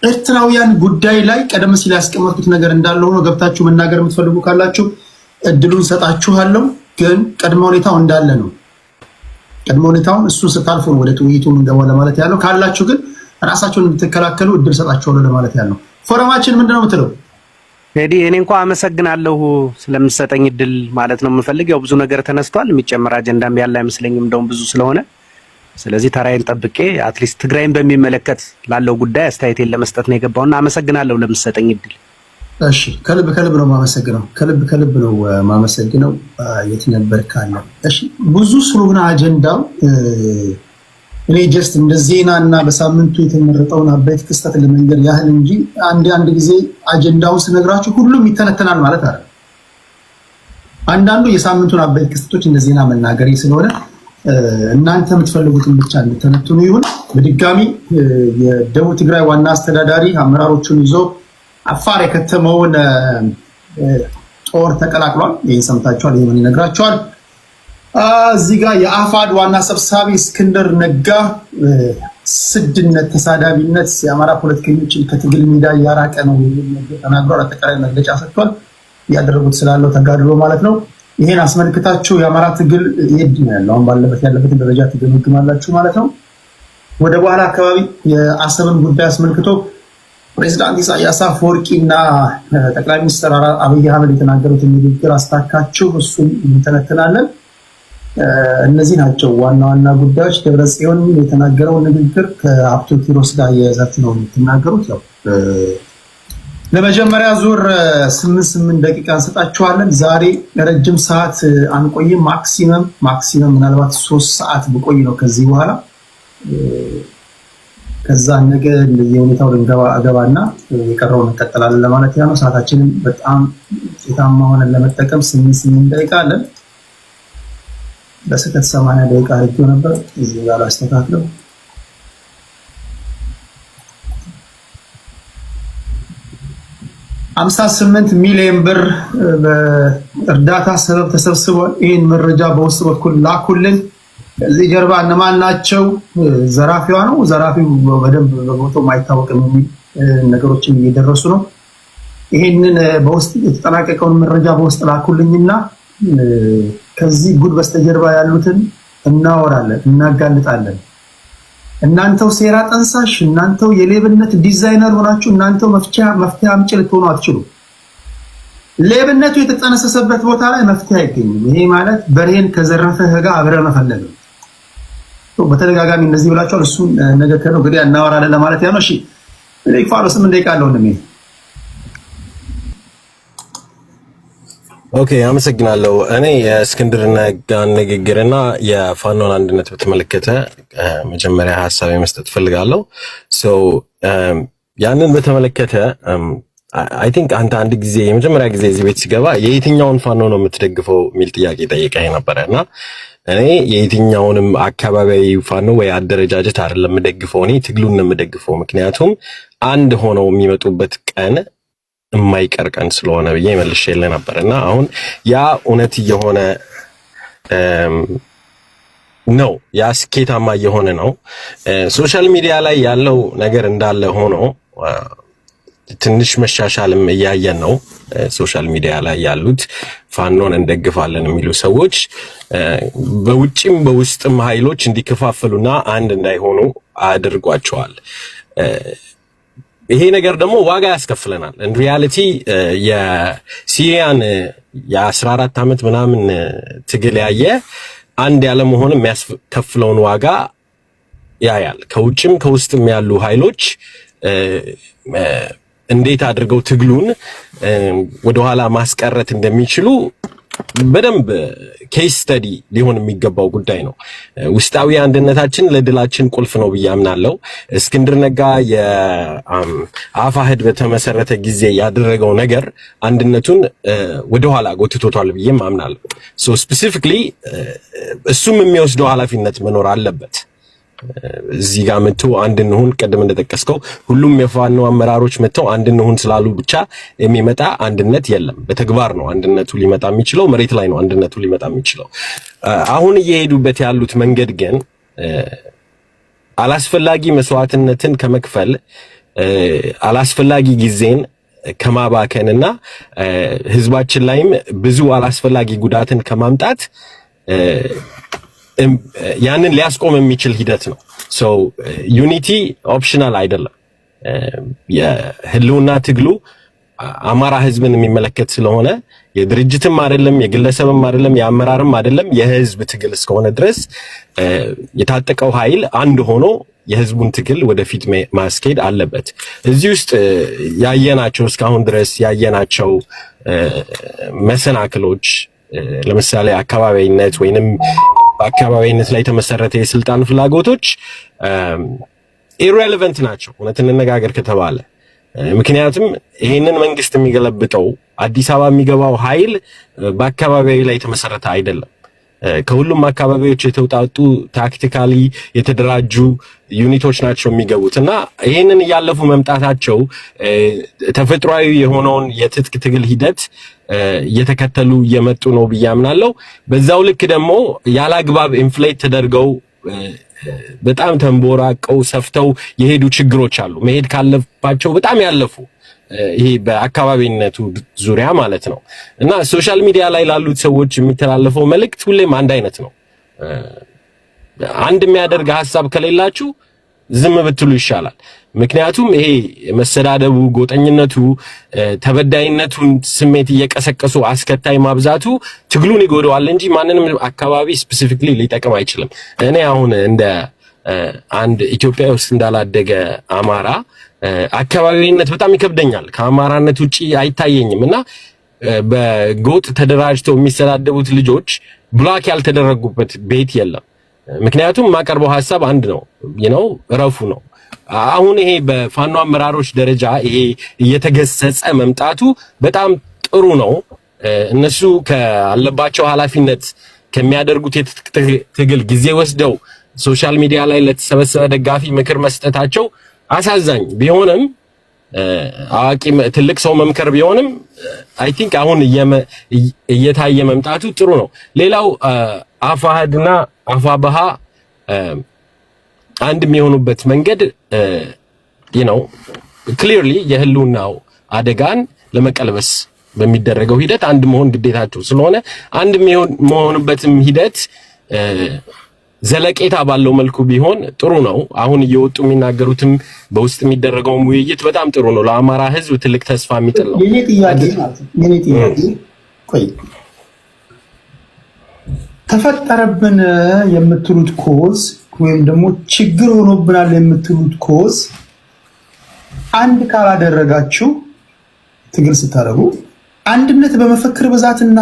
ኤርትራውያን ጉዳይ ላይ ቀደም ሲል ያስቀመጥኩት ነገር እንዳለ ሆኖ ገብታችሁ መናገር የምትፈልጉ ካላችሁ እድሉን ሰጣችኋለሁ። ግን ቅድመ ሁኔታው እንዳለ ነው። ቅድመ ሁኔታውን እሱ ስታልፉ ነው ወደ ውይይቱ እንገባው ለማለት ያለው። ካላችሁ ግን ራሳችሁን እንድትከላከሉ እድል ሰጣችኋለሁ ለማለት ያለው። ፎረማችን ምንድነው የምትለው? ቴዲ እኔ እንኳን አመሰግናለሁ ስለምትሰጠኝ እድል ማለት ነው የምፈልገው። ብዙ ነገር ተነስቷል። የሚጨመር አጀንዳም ያለ አይመስለኝም እንደውም ብዙ ስለሆነ። ስለዚህ ተራዬን ጠብቄ አትሊስት ትግራይን በሚመለከት ላለው ጉዳይ አስተያየቴን ለመስጠት ነው የገባውና አመሰግናለሁ ለምትሰጠኝ እድል። እሺ ከልብ ነው ማመሰግነው። ከልብ ነው ማመሰግነው። የት ነበር ካለ እሺ ብዙ ስለሆነ አጀንዳው እኔ ጀስት እንደ ዜናና በሳምንቱ የተመረጠውን አበይት ክስተት ለመንገር ያህል እንጂ አንድ ጊዜ አጀንዳውን ስነግራችሁ ሁሉም ይተነተናል ማለት አይደለም። አንዳንዱ የሳምንቱን አበይት ክስተቶች እንደ ዜና መናገር ስለሆነ እናንተ የምትፈልጉትን ብቻ እንድትተነትኑ ይሁን። በድጋሚ የደቡብ ትግራይ ዋና አስተዳዳሪ አመራሮቹን ይዞ አፋር የከተመውን ጦር ተቀላቅሏል። ይህን ሰምታችኋል። ይህን ይነግራችኋል። እዚህ ጋር የአፋድ ዋና ሰብሳቢ እስክንድር ነጋ ስድነት፣ ተሳዳቢነት የአማራ ፖለቲከኞችን ከትግል ሜዳ እያራቀ ነው ተናግሯል። አጠቃላይ መግለጫ ሰጥቷል። ያደረጉት ስላለው ተጋድሎ ማለት ነው። ይሄን አስመልክታችሁ የአማራ ትግል ይሄድ ነው ያለው። አሁን ያለበትን ደረጃ ትገመግማላችሁ ማለት ነው። ወደ በኋላ አካባቢ የአሰብን ጉዳይ አስመልክቶ ፕሬዝዳንት ኢሳያስ አፈወርቂና ጠቅላይ ሚኒስትር አብይ አህመድ የተናገሩትን ንግግር አስታካችሁ እሱን እንተነትናለን። እነዚህ ናቸው ዋና ዋና ጉዳዮች። ደብረጽዮን የተናገረው ንግግር ከሀብቶ ኪሮስ ጋር የያዛችሁ ነው የምትናገሩት። ያው ለመጀመሪያ ዙር 8 ደቂቃ እንሰጣችኋለን። ዛሬ ረጅም ሰዓት አንቆይም። ማክሲመም ምናልባት 3 ሰዓት ብቆይ ነው ከዚህ በኋላ። ከዛ ነገ የሁኔታው አገባና የቀረውን እንቀጥላለን ለማለት ነው። ሰዓታችንን በጣም ውጤታማ ሆነን ለመጠቀም 8 ደቂቃ አለን። በስከት 80 ደቂቃ አድርጌው ነበር። እዚህ ጋር አስተካክለው 58 ሚሊዮን ብር በእርዳታ ሰበብ ተሰብስቧል። ይህን መረጃ በውስጥ በኩል ላኩልን። እዚህ ጀርባ እነማን ናቸው? ዘራፊዋ ነው። ዘራፊው በደንብ በቦታው ማይታወቅም የሚል ነገሮችን እየደረሱ ነው። ይሄንን በውስጥ የተጠናቀቀውን መረጃ በውስጥ ላኩልኝና ከዚህ ጉድ በስተጀርባ ያሉትን እናወራለን፣ እናጋልጣለን። እናንተው ሴራ ጠንሳሽ፣ እናንተው የሌብነት ዲዛይነር ሆናችሁ እናንተው መፍትሄ አምጪ ልትሆኑ አትችሉም። ሌብነቱ የተጠነሰሰበት ቦታ ላይ መፍትሄ አይገኝም። ይሄ ማለት በሬን ከዘረፈ ጋር አብረን መፈለግ ነው። በተደጋጋሚ እንደዚህ ብላችኋል። እሱን ነገ ከነገ ወዲያ እናወራለን ለማለት ያለው። እሺ ለይፋሎ 8 ደቂቃ አለው እንደምን። ኦኬ አመሰግናለሁ። እኔ የእስክንድር ነጋን ንግግርና የፋኖን አንድነት በተመለከተ መጀመሪያ ሐሳብ መስጠት ፈልጋለሁ። ያንን በተመለከተ አይ ቲንክ አንድ ጊዜ የመጀመሪያ ጊዜ እዚህ ቤት ሲገባ የየትኛውን ፋኖ ነው የምትደግፈው የሚል ጥያቄ ጠይቀኝ ነበርና እኔ የየትኛውንም አካባቢያዊ ፋኖ ወይ አደረጃጀት አይደለም የምደግፈው፣ እኔ ትግሉን ነው የምደግፈው። ምክንያቱም አንድ ሆነው የሚመጡበት ቀን የማይቀር ቀን ስለሆነ ብዬ መልሼልህ ነበርና አሁን ያ እውነት እየሆነ ነው። ያ ስኬታማ እየሆነ ነው። ሶሻል ሚዲያ ላይ ያለው ነገር እንዳለ ሆኖ ትንሽ መሻሻልም እያየን ነው። ሶሻል ሚዲያ ላይ ያሉት ፋኖን እንደግፋለን የሚሉ ሰዎች በውጭም በውስጥም ኃይሎች እንዲከፋፈሉና አንድ እንዳይሆኑ አድርጓቸዋል። ይሄ ነገር ደግሞ ዋጋ ያስከፍለናል። ኢን ሪያሊቲ የሲሪያን የ14 ዓመት ምናምን ትግል ያየ አንድ ያለ መሆን የሚያስከፍለውን ዋጋ ያያል። ከውጭም ከውስጥም ያሉ ኃይሎች እንዴት አድርገው ትግሉን ወደኋላ ማስቀረት እንደሚችሉ በደንብ ኬስ ስተዲ ሊሆን የሚገባው ጉዳይ ነው። ውስጣዊ አንድነታችን ለድላችን ቁልፍ ነው ብዬ አምናለሁ። እስክንድር ነጋ የአፋሕድ በተመሰረተ ጊዜ ያደረገው ነገር አንድነቱን ወደኋላ ጎትቶታል ብዬ አምናለሁ። ስፔሲፊክሊ እሱም የሚወስደው ኃላፊነት መኖር አለበት። እዚህ ጋር መጥተው አንድ እንሁን፣ ቀደም እንደተጠቀስከው ሁሉም የፋኖ አመራሮች መጥተው አንድ እንሁን ስላሉ ብቻ የሚመጣ አንድነት የለም። በተግባር ነው አንድነቱ ሊመጣ የሚችለው፣ መሬት ላይ ነው አንድነቱ ሊመጣ የሚችለው። አሁን እየሄዱበት ያሉት መንገድ ግን አላስፈላጊ መስዋዕትነትን ከመክፈል አላስፈላጊ ጊዜን ከማባከንና ህዝባችን ላይም ብዙ አላስፈላጊ ጉዳትን ከማምጣት ያንን ሊያስቆም የሚችል ሂደት ነው። ሶ ዩኒቲ ኦፕሽናል አይደለም። የህልውና ትግሉ አማራ ህዝብን የሚመለከት ስለሆነ የድርጅትም አይደለም፣ የግለሰብም አይደለም፣ የአመራርም አይደለም፣ የህዝብ ትግል እስከሆነ ድረስ የታጠቀው ኃይል አንድ ሆኖ የህዝቡን ትግል ወደፊት ማስኬድ አለበት። እዚህ ውስጥ ያየናቸው እስካሁን ድረስ ያየናቸው መሰናክሎች ለምሳሌ አካባቢነት ወይንም በአካባቢነት ላይ የተመሰረተ የስልጣን ፍላጎቶች ኢሬሌቨንት ናቸው እውነት እንነጋገር ከተባለ። ምክንያቱም ይሄንን መንግስት የሚገለብጠው አዲስ አበባ የሚገባው ኃይል በአካባቢው ላይ የተመሰረተ አይደለም። ከሁሉም አካባቢዎች የተውጣጡ ታክቲካሊ የተደራጁ ዩኒቶች ናቸው የሚገቡት እና ይሄንን እያለፉ መምጣታቸው ተፈጥሯዊ የሆነውን የትጥቅ ትግል ሂደት እየተከተሉ እየመጡ ነው ብዬ አምናለሁ። በዛው ልክ ደግሞ ያላግባብ ኢንፍሌት ተደርገው በጣም ተንቦራቀው ሰፍተው የሄዱ ችግሮች አሉ፣ መሄድ ካለባቸው በጣም ያለፉ ይሄ በአካባቢነቱ ዙሪያ ማለት ነው። እና ሶሻል ሚዲያ ላይ ላሉት ሰዎች የሚተላለፈው መልእክት ሁሌም አንድ አይነት ነው። አንድ የሚያደርግ ሐሳብ ከሌላችሁ ዝም ብትሉ ይሻላል። ምክንያቱም ይሄ መሰዳደቡ፣ ጎጠኝነቱ፣ ተበዳይነቱን ስሜት እየቀሰቀሱ አስከታይ ማብዛቱ ትግሉን ይጎዳዋል እንጂ ማንንም አካባቢ ስፔሲፊክሊ ሊጠቅም አይችልም። እኔ አሁን እንደ አንድ ኢትዮጵያ ውስጥ እንዳላደገ አማራ አካባቢነት በጣም ይከብደኛል። ከአማራነት ውጪ አይታየኝም እና በጎጥ ተደራጅተው የሚሰዳደቡት ልጆች ብላክ ያልተደረጉበት ቤት የለም። ምክንያቱም ማቀርበው ሐሳብ አንድ ነው፣ ረፉ ነው። አሁን ይሄ በፋኖ አመራሮች ደረጃ ይሄ እየተገሰጸ መምጣቱ በጣም ጥሩ ነው። እነሱ ካለባቸው ኃላፊነት ከሚያደርጉት የትግል ጊዜ ወስደው ሶሻል ሚዲያ ላይ ለተሰበሰበ ደጋፊ ምክር መስጠታቸው አሳዛኝ ቢሆንም አዋቂ ትልቅ ሰው መምከር ቢሆንም አይ ቲንክ አሁን እየታየ መምጣቱ ጥሩ ነው። ሌላው አፋሃድና አፋባሃ አንድ የሚሆኑበት መንገድ ክሊርሊ የህልውናው አደጋን ለመቀልበስ በሚደረገው ሂደት አንድ መሆን ግዴታቸው ስለሆነ አንድ የሚሆኑበትም ሂደት ዘለቄታ ባለው መልኩ ቢሆን ጥሩ ነው። አሁን እየወጡ የሚናገሩትም በውስጥ የሚደረገው ውይይት በጣም ጥሩ ነው። ለአማራ ህዝብ ትልቅ ተስፋ የሚጥል ነው። የኔ ጥያቄ ቆይ ተፈጠረብን የምትሉት ኮዝ ወይም ደግሞ ችግር ሆኖብናል የምትሉት ኮዝ አንድ ካላደረጋችሁ ትግል ስታደርጉ አንድነት በመፈክር ብዛትና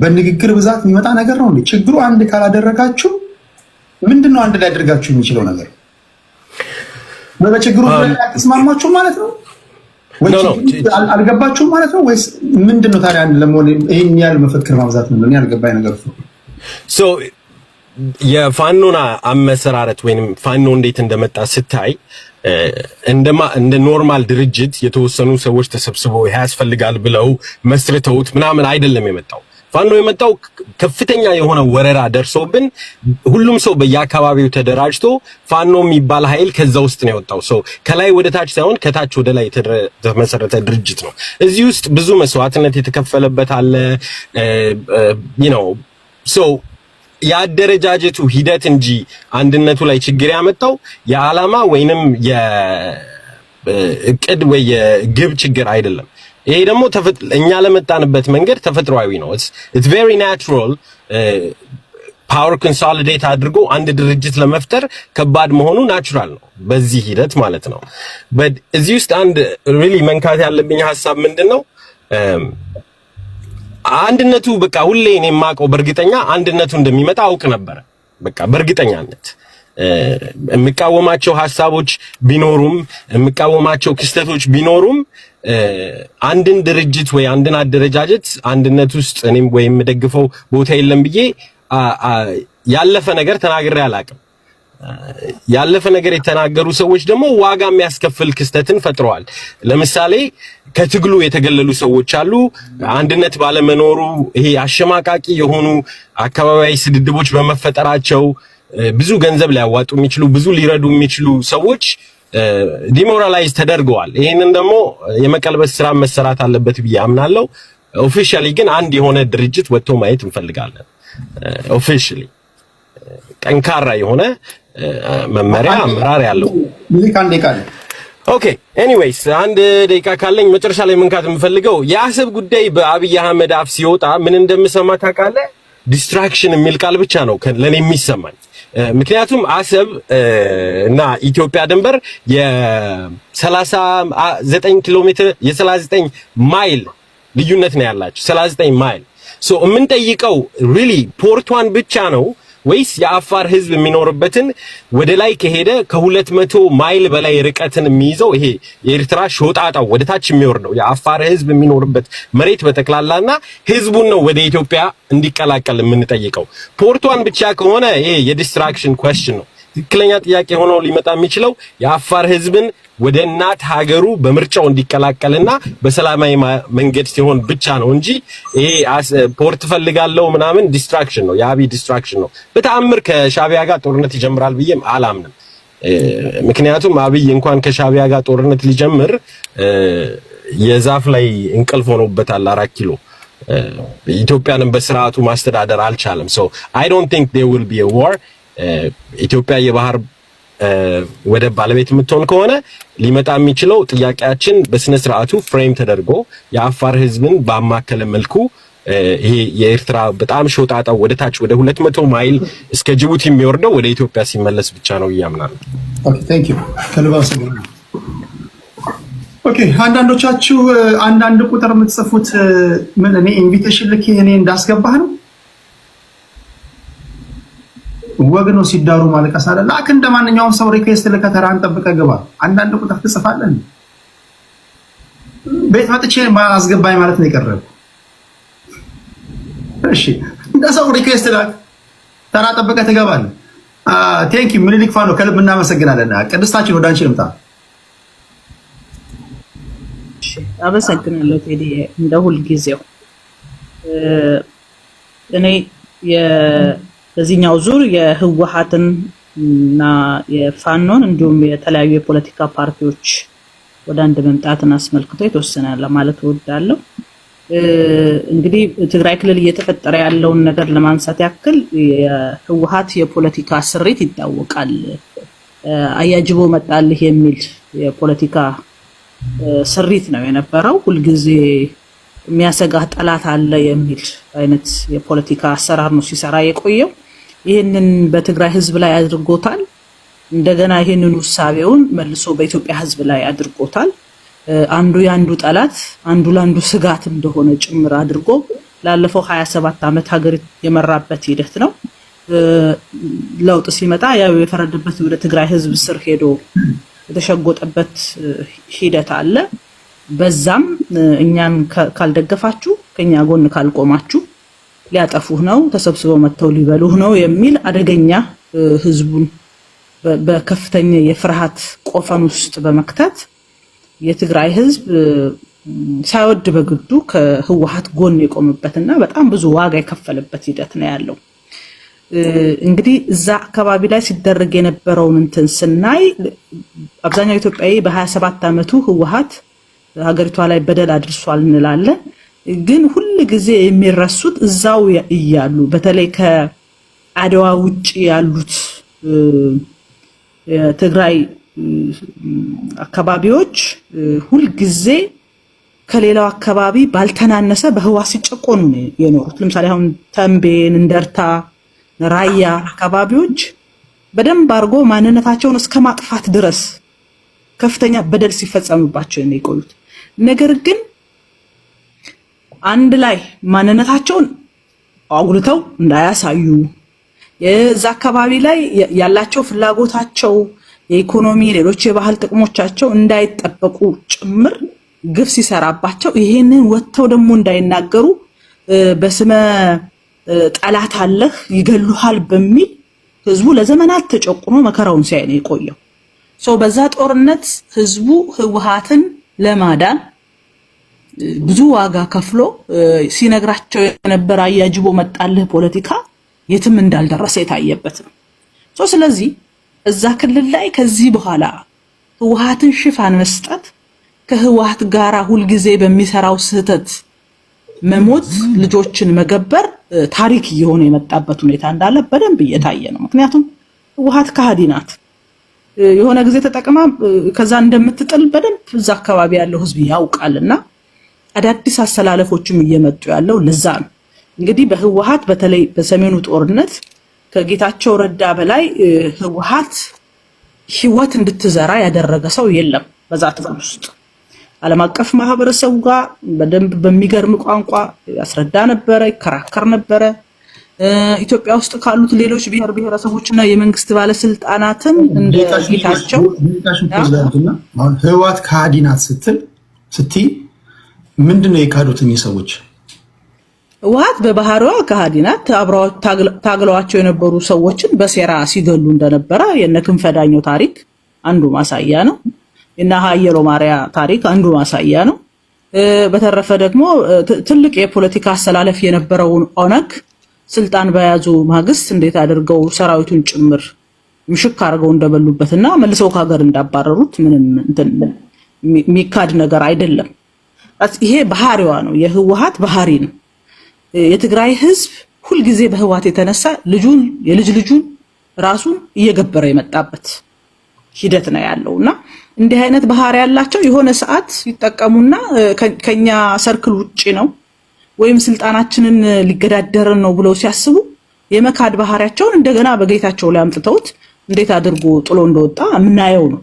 በንግግር ብዛት የሚመጣ ነገር ነው እንዴ? ችግሩ አንድ ካላደረጋችሁ ምንድነው አንድ ላይ አድርጋችሁ የሚችለው ነገር? በችግሩ ተስማማችሁ ማለት ነው ወይ አልገባችሁ ማለት ነው ወይስ ምንድነው ታዲያ? አንድ ለምን ይሄን ያህል መፈክር ማብዛት ነው ያልገባኝ ነገር ነው። ሶ የፋኖና አመሰራረት ወይንም ፋኖ እንዴት እንደመጣ ስታይ እንደ ኖርማል ድርጅት የተወሰኑ ሰዎች ተሰብስበው ያስፈልጋል ብለው መስርተውት ምናምን አይደለም የመጣው። ፋኖ የመጣው ከፍተኛ የሆነ ወረራ ደርሶብን ሁሉም ሰው በየአካባቢው ተደራጅቶ ፋኖ የሚባል ኃይል ከዛ ውስጥ ነው የወጣው። ሰው ከላይ ወደ ታች ሳይሆን ከታች ወደ ላይ የተመሰረተ ድርጅት ነው። እዚህ ውስጥ ብዙ መስዋዕትነት የተከፈለበት አለ ሶ የአደረጃጀቱ ሂደት እንጂ አንድነቱ ላይ ችግር ያመጣው የዓላማ ወይንም የእቅድ ወይ የግብ ችግር አይደለም። ይሄ ደግሞ እኛ ለመጣንበት መንገድ ተፈጥሯዊ ነው። it's very natural ፓወር ኮንሶሊዴት አድርጎ አንድ ድርጅት ለመፍጠር ከባድ መሆኑ ናቹራል ነው በዚህ ሂደት ማለት ነው። but እዚህ ውስጥ አንድ ሪሊ መንካት ያለብኝ ሐሳብ ምንድነው አንድነቱ በቃ ሁሌ እኔ የማውቀው በእርግጠኛ አንድነቱ እንደሚመጣ አውቅ ነበር። በቃ በእርግጠኛነት የሚቃወማቸው ሐሳቦች ቢኖሩም የሚቃወማቸው ክስተቶች ቢኖሩም አንድን ድርጅት ወይ አንድን አደረጃጀት አንድነት ውስጥ እኔም ወይ የምደግፈው ቦታ የለም ብዬ ያለፈ ነገር ተናግሬ አላውቅም። ያለፈ ነገር የተናገሩ ሰዎች ደግሞ ዋጋ የሚያስከፍል ክስተትን ፈጥረዋል። ለምሳሌ ከትግሉ የተገለሉ ሰዎች አሉ። አንድነት ባለመኖሩ ይሄ አሸማቃቂ የሆኑ አካባቢያዊ ስድድቦች በመፈጠራቸው ብዙ ገንዘብ ሊያዋጡ የሚችሉ ብዙ ሊረዱ የሚችሉ ሰዎች ዲሞራላይዝ ተደርገዋል። ይሄንን ደግሞ የመቀልበስ ስራ መሰራት አለበት ብዬ አምናለሁ። ኦፊሻሊ ግን አንድ የሆነ ድርጅት ወጥቶ ማየት እንፈልጋለን። ኦፊሻሊ ጠንካራ የሆነ መመሪያ አመራር ያለው ኦኬ ኤኒዌይስ አንድ ደቂቃ ካለኝ መጨረሻ ላይ መንካት የምፈልገው የአሰብ ጉዳይ በአብይ አህመድ አፍ ሲወጣ ምን እንደምሰማ ታውቃለህ? ዲስትራክሽን የሚል ቃል ብቻ ነው ለኔ የሚሰማኝ። ምክንያቱም አሰብ እና ኢትዮጵያ ድንበር የ39 ኪሎ ሜትር የ39 ማይል ልዩነት ነው ያላችሁ 39 ማይል ሶ የምንጠይቀው ሪሊ ፖርቷን ብቻ ነው ወይስ የአፋር ህዝብ የሚኖርበትን ወደ ላይ ከሄደ ከ200 ማይል በላይ ርቀትን የሚይዘው ይሄ የኤርትራ ሾጣጣው ወደ ታች የሚወርደው የአፋር ህዝብ የሚኖርበት መሬት በተክላላና ህዝቡን ነው ወደ ኢትዮጵያ እንዲቀላቀል የምንጠይቀው? ፖርቷን ብቻ ከሆነ ይሄ የዲስትራክሽን ኩዌስችን ነው። ትክክለኛ ጥያቄ ሆኖ ሊመጣ የሚችለው የአፋር ህዝብን ወደ እናት ሀገሩ በምርጫው እንዲቀላቀልና በሰላማዊ መንገድ ሲሆን ብቻ ነው እንጂ ይሄ ፖርት ፈልጋለሁ ምናምን ዲስትራክሽን ነው፣ የአብይ ዲስትራክሽን ነው። በተአምር ከሻቢያ ጋር ጦርነት ይጀምራል ብዬም አላምንም። ምክንያቱም አብይ እንኳን ከሻቢያ ጋር ጦርነት ሊጀምር የዛፍ ላይ እንቅልፍ ሆኖበታል 4 ኪሎ ኢትዮጵያንም በስርዓቱ ማስተዳደር አልቻለም። so I don't think there will be a war ኢትዮጵያ የባህር ወደብ ባለቤት የምትሆን ከሆነ ሊመጣ የሚችለው ጥያቄያችን በስነ ስርዓቱ ፍሬም ተደርጎ የአፋር ህዝብን ባማከለ መልኩ ይሄ የኤርትራ በጣም ሾጣጣው ወደ ታች ወደ 200 ማይል እስከ ጅቡቲ የሚወርደው ወደ ኢትዮጵያ ሲመለስ ብቻ ነው ያምናል። ኦኬ ታንክ ዩ ከልባስ ጋር ኦኬ አንዳንዶቻችሁ አንዳንድ ቁጥር የምትጽፉት ምን እኔ ኢንቪቴሽን ልክ እኔ እንዳስገባህ ነው ወግኖ ሲዳሩ ማለቀስ አይደል? ላክ እንደማንኛውም ሰው ሪኩዌስት ለከተራን ጠብቀህ ግባ። አንዳንድ ቁጥር ትጽፋለህ። ቤት መጥቼ ማስገባኝ ማለት ነው የቀረበው። እሺ እንደሰው ሪኩዌስት ላክ ተራ ጠብቀህ ትገባለህ። ቴንክ ዩ ምኒልክ ፋኖ ከልብ እናመሰግናለን። ቅድስታችን ወደ አንቺ ልምጣ። እሺ አመሰግናለሁ ቴዲ እንደ ሁል ጊዜው እኔ በዚህኛው ዙር የህወሓትን እና የፋኖን እንዲሁም የተለያዩ የፖለቲካ ፓርቲዎች ወደ አንድ መምጣትን አስመልክቶ የተወሰነ ለማለት እወዳለሁ። እንግዲህ ትግራይ ክልል እየተፈጠረ ያለውን ነገር ለማንሳት ያክል የህወሓት የፖለቲካ ስሪት ይታወቃል። አያጅቦ መጣልህ የሚል የፖለቲካ ስሪት ነው የነበረው። ሁልጊዜ የሚያሰጋህ ጠላት አለ የሚል አይነት የፖለቲካ አሰራር ነው ሲሰራ የቆየው። ይህንን በትግራይ ህዝብ ላይ አድርጎታል። እንደገና ይህንን ውሳቤውን መልሶ በኢትዮጵያ ህዝብ ላይ አድርጎታል። አንዱ ያንዱ ጠላት አንዱ ላንዱ ስጋት እንደሆነ ጭምር አድርጎ ላለፈው 27 ዓመት ሀገር የመራበት ሂደት ነው። ለውጥ ሲመጣ ያው የፈረደበት ወደ ትግራይ ህዝብ ስር ሄዶ የተሸጎጠበት ሂደት አለ። በዛም እኛን ካልደገፋችሁ ከኛ ጎን ካልቆማችሁ ሊያጠፉህ ነው፣ ተሰብስበው መተው ሊበሉህ ነው የሚል አደገኛ ህዝቡን በከፍተኛ የፍርሃት ቆፈን ውስጥ በመክተት የትግራይ ህዝብ ሳይወድ በግዱ ከህወሓት ጎን የቆመበትና በጣም ብዙ ዋጋ የከፈለበት ሂደት ነው ያለው። እንግዲህ እዛ አካባቢ ላይ ሲደረግ የነበረውን እንትን ስናይ አብዛኛው ኢትዮጵያዊ በ27 ዓመቱ ህወሓት ሀገሪቷ ላይ በደል አድርሷል እንላለን። ግን ሁሉ ጊዜ የሚረሱት እዛው እያሉ በተለይ ከአድዋ ውጪ ያሉት የትግራይ አካባቢዎች ሁሉ ጊዜ ከሌላው አካባቢ ባልተናነሰ በህወሓት ሲጨቆኑ የኖሩት። ለምሳሌ አሁን ተንቤን፣ እንደርታ፣ ራያ አካባቢዎች በደንብ አርጎ ማንነታቸውን እስከ ማጥፋት ድረስ ከፍተኛ በደል ሲፈጸምባቸው ነው የቆዩት። ነገር ግን አንድ ላይ ማንነታቸውን አጉልተው እንዳያሳዩ የዛ አካባቢ ላይ ያላቸው ፍላጎታቸው የኢኮኖሚ ሌሎች የባህል ጥቅሞቻቸው እንዳይጠበቁ ጭምር ግፍ ሲሰራባቸው ይሄንን ወጥተው ደግሞ እንዳይናገሩ በስመ ጠላት አለህ ይገሉሃል በሚል ህዝቡ ለዘመናት ተጨቁኖ መከራውን ሲያይ ነው የቆየው። በዛ ጦርነት ህዝቡ ህወሓትን ለማዳን ብዙ ዋጋ ከፍሎ ሲነግራቸው የነበረ አያጅቦ መጣልህ ፖለቲካ የትም እንዳልደረሰ የታየበት ነው። ስለዚህ እዛ ክልል ላይ ከዚህ በኋላ ህወሓትን ሽፋን መስጠት ከህወሓት ጋራ ሁሉ ጊዜ በሚሰራው ስህተት መሞት ልጆችን መገበር ታሪክ እየሆነ የመጣበት ሁኔታ እንዳለ በደንብ እየታየ ነው። ምክንያቱም ህወሓት ከሃዲ ናት። የሆነ ጊዜ ተጠቅማ ከዛ እንደምትጥል በደንብ እዛ አካባቢ ያለው ህዝብ ያውቃልና አዳዲስ አሰላለፎችም እየመጡ ያለው ለዛ ነው። እንግዲህ በህወሓት በተለይ በሰሜኑ ጦርነት ከጌታቸው ረዳ በላይ ህወሓት ህይወት እንድትዘራ ያደረገ ሰው የለም። በዛ ትግል ውስጥ ዓለም አቀፍ ማህበረሰቡ ጋር በደንብ በሚገርም ቋንቋ ያስረዳ ነበረ፣ ይከራከር ነበረ። ኢትዮጵያ ውስጥ ካሉት ሌሎች ብሔር ብሔረሰቦችና የመንግስት ባለስልጣናትም እንደ ጌታቸው አሁን ህወሓት ከሃዲ ናት ስትይ ምንድነው የካዱት ሰዎች? ህወሓት በባህሪዋ ከሃዲ ናት። አብረው ታግለዋቸው የነበሩ ሰዎችን በሴራ ሲገሉ እንደነበረ የነ ክንፈ ዳኘው ታሪክ አንዱ ማሳያ ነው። እና ሀየሎ ማርያ ታሪክ አንዱ ማሳያ ነው። በተረፈ ደግሞ ትልቅ የፖለቲካ አሰላለፍ የነበረውን ኦነግ ስልጣን በያዙ ማግስት እንዴት አድርገው ሰራዊቱን ጭምር ምሽክ አድርገው እንደበሉበትና መልሰው ከሀገር እንዳባረሩት ምንም የሚካድ ነገር አይደለም። ይሄ ባህሪዋ ነው፣ የህወሓት ባህሪ ነው። የትግራይ ህዝብ ሁልጊዜ በህወሓት የተነሳ የልጅ ልጁን ራሱን እየገበረ የመጣበት ሂደት ነው ያለውና እንዲህ አይነት ባህሪ ያላቸው የሆነ ሰዓት ይጠቀሙና ከኛ ሰርክል ውጪ ነው ወይም ስልጣናችንን ሊገዳደረን ነው ብለው ሲያስቡ የመካድ ባህሪያቸውን እንደገና በጌታቸው ላይ አምጥተውት እንዴት አድርጎ ጥሎ እንደወጣ ምናየው ነው።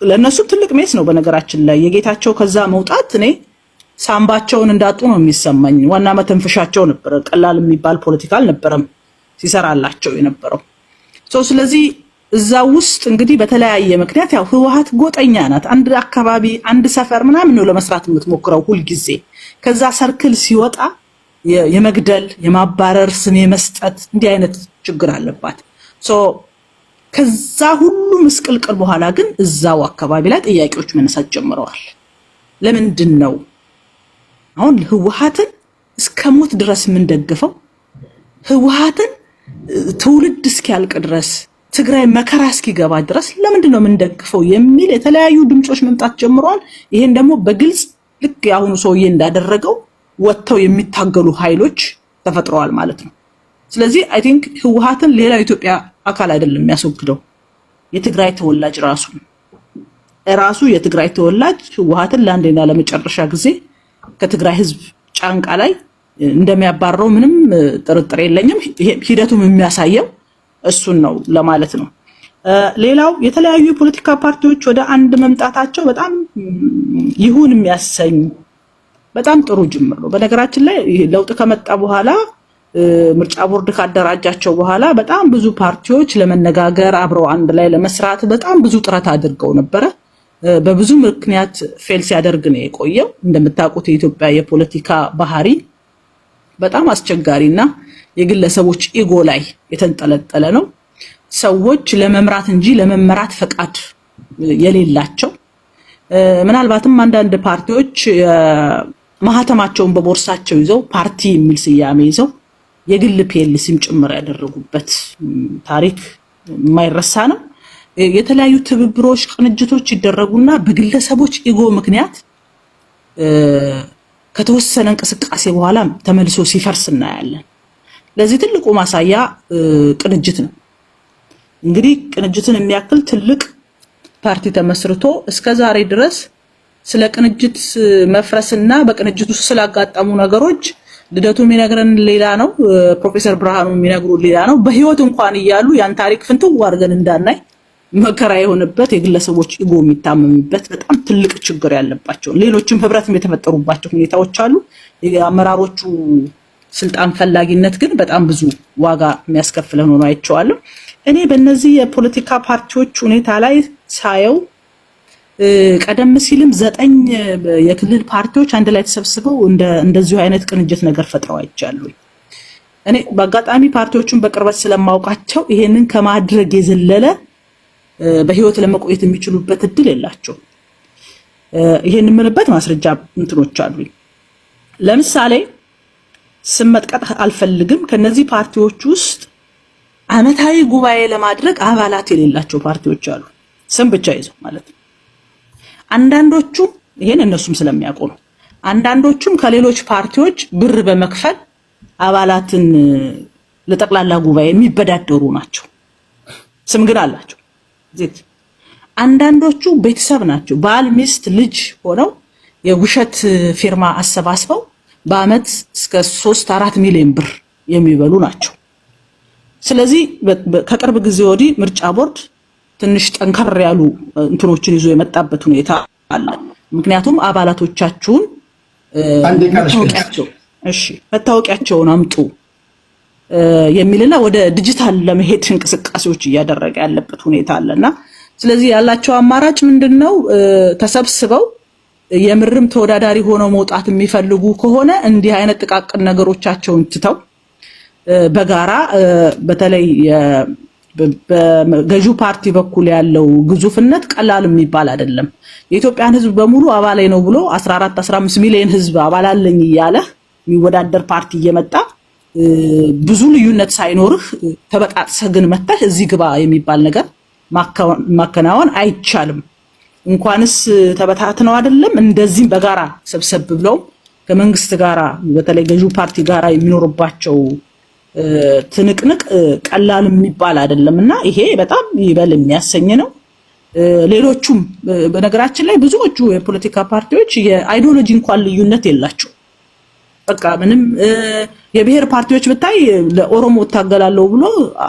ለነሱ ትልቅ ሜስ ነው። በነገራችን ላይ የጌታቸው ከዛ መውጣት እኔ ሳምባቸውን እንዳጡ ነው የሚሰማኝ። ዋና መተንፈሻቸው ነበር። ቀላል የሚባል ፖለቲካ አልነበረም ሲሰራላቸው የነበረው። ስለዚህ እዛ ውስጥ እንግዲህ በተለያየ ምክንያት ያው ህወሓት ጎጠኛ ናት። አንድ አካባቢ አንድ ሰፈር ምናምን ነው ለመስራት የምትሞክረው ሁሉ ጊዜ። ከዛ ሰርክል ሲወጣ የመግደል የማባረር ስም የመስጠት እንዲህ አይነት ችግር አለባት። ከዛ ሁሉ ምስቅልቅል በኋላ ግን እዛው አካባቢ ላይ ጥያቄዎች መነሳት ጀምረዋል። ለምንድን ነው አሁን ህወሓትን እስከ ሞት ድረስ የምንደግፈው? ህወሓትን ትውልድ እስኪያልቅ ድረስ ትግራይ መከራ እስኪገባ ድረስ ለምንድን ነው የምንደግፈው የሚል የተለያዩ ድምጾች መምጣት ጀምረዋል። ይሄን ደግሞ በግልጽ ልክ ያሁኑ ሰውዬ እንዳደረገው ወጥተው የሚታገሉ ኃይሎች ተፈጥረዋል ማለት ነው። ስለዚህ አይ ቲንክ ህወሓትን ሌላ ኢትዮጵያ አካል አይደለም የሚያስወግደው፣ የትግራይ ተወላጅ ራሱ የትግራይ ተወላጅ ህወሓትን ለአንዴና ለመጨረሻ ጊዜ ከትግራይ ህዝብ ጫንቃ ላይ እንደሚያባረረው ምንም ጥርጥር የለኝም። ሂደቱም የሚያሳየው እሱን ነው ለማለት ነው። ሌላው የተለያዩ የፖለቲካ ፓርቲዎች ወደ አንድ መምጣታቸው በጣም ይሁን የሚያሰኝ በጣም ጥሩ ጅምር ነው። በነገራችን ላይ ለውጥ ከመጣ በኋላ ምርጫ ቦርድ ካደራጃቸው በኋላ በጣም ብዙ ፓርቲዎች ለመነጋገር አብረው አንድ ላይ ለመስራት በጣም ብዙ ጥረት አድርገው ነበረ። በብዙ ምክንያት ፌል ሲያደርግ ነው የቆየው። እንደምታውቁት የኢትዮጵያ የፖለቲካ ባህሪ በጣም አስቸጋሪና የግለሰቦች ኢጎ ላይ የተንጠለጠለ ነው። ሰዎች ለመምራት እንጂ ለመመራት ፈቃድ የሌላቸው፣ ምናልባትም አንዳንድ ፓርቲዎች ማህተማቸውን በቦርሳቸው ይዘው ፓርቲ የሚል ስያሜ ይዘው የግል ፒኤልሲም ጭምር ያደረጉበት ታሪክ የማይረሳ ነው። የተለያዩ ትብብሮች፣ ቅንጅቶች ይደረጉና በግለሰቦች ኢጎ ምክንያት ከተወሰነ እንቅስቃሴ በኋላ ተመልሶ ሲፈርስ እናያለን። ለዚህ ትልቁ ማሳያ ቅንጅት ነው። እንግዲህ ቅንጅትን የሚያክል ትልቅ ፓርቲ ተመስርቶ እስከዛሬ ድረስ ስለ ቅንጅት መፍረስና በቅንጅት ውስጥ ስላጋጠሙ ነገሮች ልደቱ የሚነግረን ሌላ ነው፣ ፕሮፌሰር ብርሃኑ የሚነግሩ ሌላ ነው። በህይወት እንኳን እያሉ ያን ታሪክ ፍንትው አድርገን እንዳናይ መከራ የሆነበት የግለሰቦች ኢጎ የሚታመምበት በጣም ትልቅ ችግር ያለባቸው ሌሎችም ህብረትም የተፈጠሩባቸው ሁኔታዎች አሉ። የአመራሮቹ ስልጣን ፈላጊነት ግን በጣም ብዙ ዋጋ የሚያስከፍለን ሆኖ አይቼዋለሁ። እኔ በእነዚህ የፖለቲካ ፓርቲዎች ሁኔታ ላይ ሳየው ቀደም ሲልም 9 የክልል ፓርቲዎች አንድ ላይ ተሰብስበው እንደዚሁ አይነት ቅንጅት ነገር ፈጥረው አይቻለሁ። እኔ በአጋጣሚ ፓርቲዎቹን በቅርበት ስለማውቃቸው ይሄንን ከማድረግ የዘለለ በህይወት ለመቆየት የሚችሉበት እድል የላቸው። ይሄን የምንበት ማስረጃ እንትኖች አሉኝ። ለምሳሌ ስም መጥቀስ አልፈልግም። ከነዚህ ፓርቲዎች ውስጥ አመታዊ ጉባኤ ለማድረግ አባላት የሌላቸው ፓርቲዎች አሉ። ስም ብቻ ይዘው ማለት ነው። አንዳንዶቹ ይሄን እነሱም ስለሚያውቁ ነው። አንዳንዶቹም ከሌሎች ፓርቲዎች ብር በመክፈል አባላትን ለጠቅላላ ጉባኤ የሚበዳደሩ ናቸው። ስም ግን አላቸው። አንዳንዶቹ ቤተሰብ ናቸው። ባል፣ ሚስት፣ ልጅ ሆነው የውሸት ፊርማ አሰባስበው በአመት እስከ 3-4 ሚሊዮን ብር የሚበሉ ናቸው። ስለዚህ ከቅርብ ጊዜ ወዲህ ምርጫ ቦርድ ትንሽ ጠንከር ያሉ እንትኖችን ይዞ የመጣበት ሁኔታ አለ። ምክንያቱም አባላቶቻችሁን መታወቂያቸውን አምጡ የሚልና ወደ ዲጂታል ለመሄድ እንቅስቃሴዎች እያደረገ ያለበት ሁኔታ አለና ስለዚህ ያላቸው አማራጭ ምንድነው? ተሰብስበው የምርም ተወዳዳሪ ሆነው መውጣት የሚፈልጉ ከሆነ እንዲህ አይነት ጥቃቅን ነገሮቻቸውን ትተው በጋራ በተለይ በገዢው ፓርቲ በኩል ያለው ግዙፍነት ቀላል የሚባል አይደለም። የኢትዮጵያን ሕዝብ በሙሉ አባላይ ነው ብሎ 14-15 ሚሊዮን ሕዝብ አባል አለኝ እያለ የሚወዳደር ፓርቲ እየመጣ ብዙ ልዩነት ሳይኖርህ ተበጣጥሰህ ግን መተህ እዚህ ግባ የሚባል ነገር ማከናወን አይቻልም። እንኳንስ ተበታትነው አይደለም እንደዚህም በጋራ ሰብሰብ ብለው ከመንግስት ጋራ በተለይ ገዢው ፓርቲ ጋራ የሚኖርባቸው ትንቅንቅ ቀላል የሚባል አይደለምና ይሄ በጣም ይበል የሚያሰኝ ነው። ሌሎቹም በነገራችን ላይ ብዙዎቹ የፖለቲካ ፓርቲዎች የአይዲዮሎጂ እንኳን ልዩነት የላቸው። በቃ ምንም የብሔር ፓርቲዎች ብታይ ለኦሮሞ ታገላለው ብሎ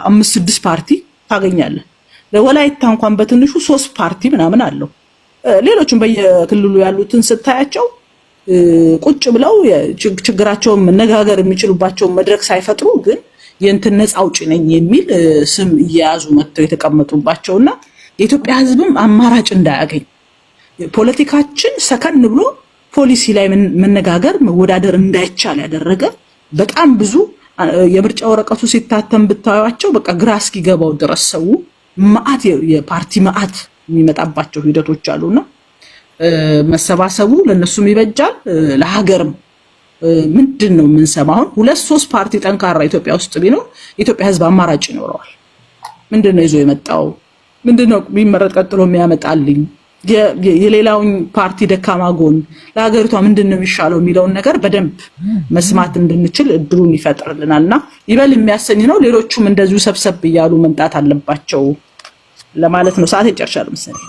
5-6 ፓርቲ ታገኛለህ። ለወላይታ እንኳን በትንሹ 3 ፓርቲ ምናምን አለው። ሌሎችም በየክልሉ ያሉትን ስታያቸው ቁጭ ብለው ችግራቸውን መነጋገር የሚችሉባቸው መድረክ ሳይፈጥሩ ግን የእንትን ነፃ አውጪ ነኝ የሚል ስም እየያዙ መጥተው የተቀመጡባቸውና የኢትዮጵያ ሕዝብም አማራጭ እንዳያገኝ ፖለቲካችን ሰከን ብሎ ፖሊሲ ላይ መነጋገር መወዳደር እንዳይቻል ያደረገ በጣም ብዙ የምርጫ ወረቀቱ ሲታተም ብታዩዋቸው በቃ ግራ እስኪገባው ድረስ ሰው ማአት የፓርቲ ማአት የሚመጣባቸው ሂደቶች አሉና መሰባሰቡ ለነሱም ይበጃል ለሀገርም። ምንድነው የምንሰማው? 2-3 ፓርቲ ጠንካራ ኢትዮጵያ ውስጥ ቢኖር ኢትዮጵያ ሕዝብ አማራጭ ይኖረዋል። ምንድነው ይዞ የመጣው? ምንድነው ቢመረጥ ቀጥሎ የሚያመጣልኝ? የሌላውን ፓርቲ ደካማ ጎን ለሀገሪቷ ምንድነው የሚሻለው የሚለውን ነገር በደንብ መስማት እንድንችል እድሉን ይፈጥርልናልና ይበል የሚያሰኝ ነው። ሌሎቹም እንደዚሁ ሰብሰብ እያሉ መምጣት አለባቸው ለማለት ነው። ሰዓት ይጨርሻል መሰለኝ።